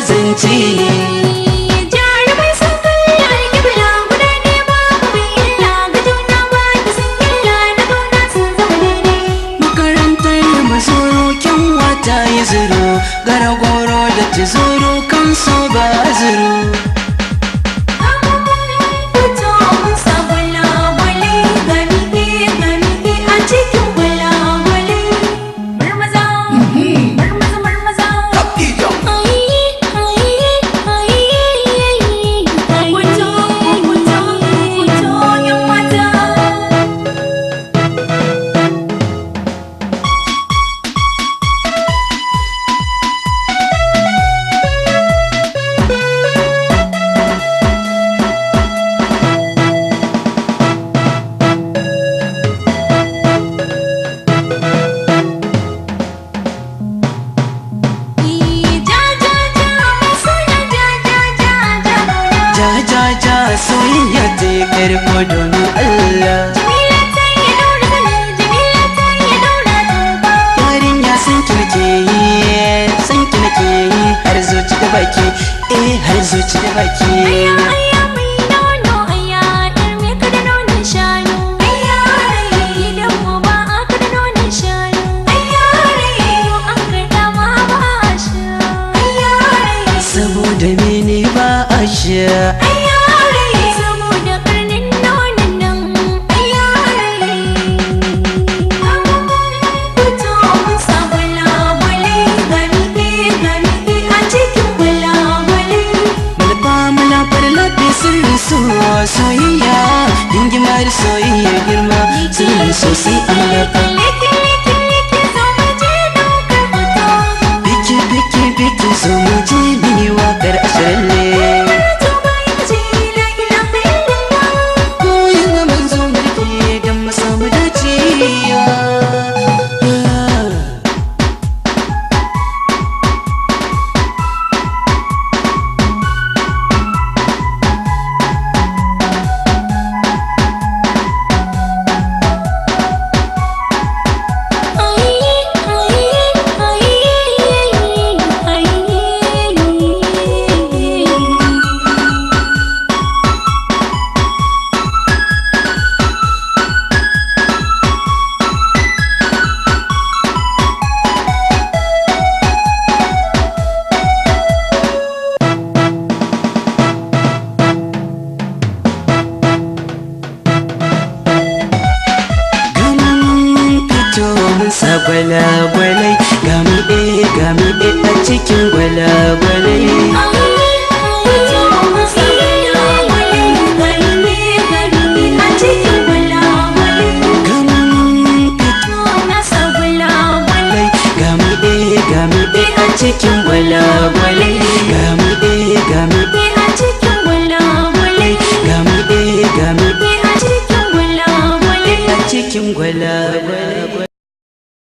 zance. Jarumai sun kalla alƙibla guda ne babu illa ga juna ba ta san illa na kauna sun zama daidai. Makarantar mazuru kyanwa ta yi zuru, garagoro da tizuru kan so ba zuru. Soyayya ta yi karko domin Allah. Jamila ta yi daura zane, Jamila ta yi daura tuba. Yarinya san ki nake yi, san ki nake yi, har zuci da baki, har zuci da baki. Ayya mai nono, ayya ɗar me ka da nonon shanu. Ayya rai gidan mu ba a ka da nonon shanu. Ayya rai yau an karɗa ma ba a sha. Ayya rai saboda mene ba a sha. Soyayya dingimar soyayya girma sirri sosai amurka. Biki biki biki so mu je mini waƙar asharalle. Koyin manzo mulki don mu samu dacewa. Sa gwalagwalai gami a cikin gwalagwalai. Gami a cikin gwalagwalai. Gami a cikin gwalagwalai. Gami a cikin gwalagwalai. A cikin gwalagwalai.